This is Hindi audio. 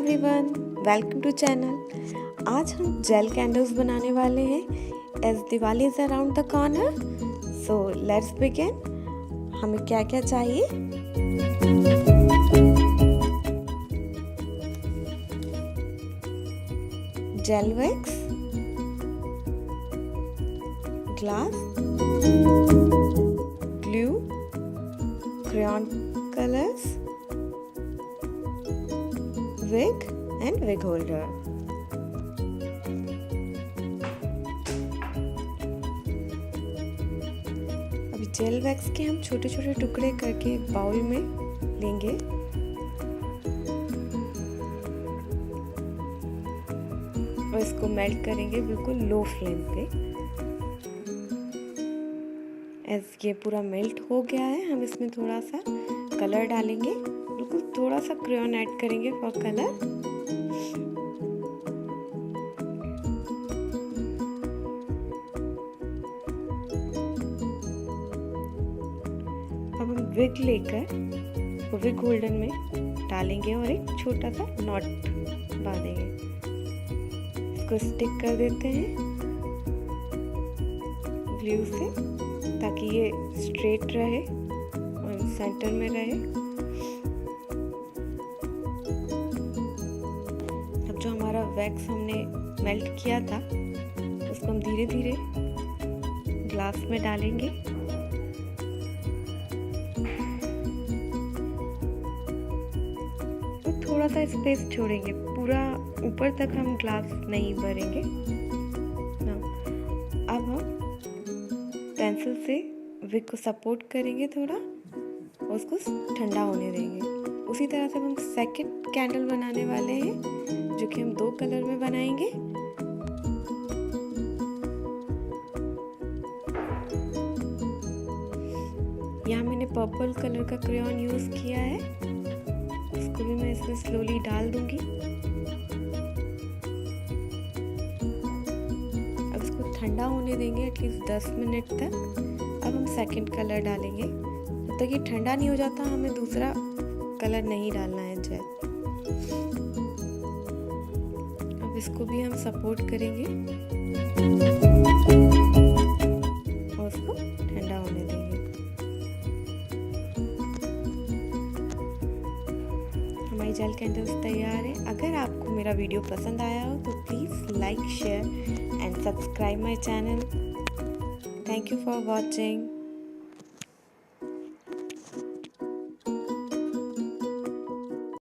Everyone, welcome to channel. आज हम जेल कैंडल्स बनाने वाले हैं as Diwali is around the corner. So let's begin. हमें क्या क्या चाहिए? Gel wax, glass, glue, crayon colors, wig and wig holder. अभी जेल वैक्स के हम छोटे छोटे टुकड़े करके एक बाउल में लेंगे। और इसको मेल्ट करेंगे बिल्कुल लो फ्लेम पे। एज ये पूरा मेल्ट हो गया है, हम इसमें थोड़ा सा कलर डालेंगे, बिल्कुल थोड़ा सा क्रेयॉन ऐड करेंगे फॉर कलर। अब हम विग लेकर विग होल्डर में डालेंगे और एक छोटा सा नॉट बांधेंगे। इसको स्टिक कर देते हैं ग्लू से, ताकि ये स्ट्रेट रहे और सेंटर में रहे। अब जो हमारा वैक्स हमने मेल्ट किया था, उसको हम धीरे धीरे ग्लास में डालेंगे। तो थोड़ा सा स्पेस छोड़ेंगे, पूरा ऊपर तक हम ग्लास नहीं भरेंगे ना। अब हम पेंसिल से विग को सपोर्ट करेंगे थोड़ा और उसको ठंडा होने देंगे। उसी तरह से हम सेकंड कैंडल बनाने वाले हैं, जो कि हम 2 कलर में बनाएंगे। यहाँ मैंने पर्पल कलर का क्रेयॉन यूज किया है, इसको भी मैं इसमें स्लोली डाल दूंगी। ठंडा होने देंगे एटलीस्ट 10 मिनट तक। अब हम सेकंड कलर डालेंगे। जब तक ये ठंडा नहीं हो जाता, हमें दूसरा कलर नहीं डालना है जेल। अब इसको भी हम सपोर्ट करेंगे और उसको ठंडा होने देंगे। हमारी जेल कैंडल्स तैयार है। अगर आपको मेरा वीडियो पसंद आया हो तो please like, share and subscribe my channel. Thank you for watching.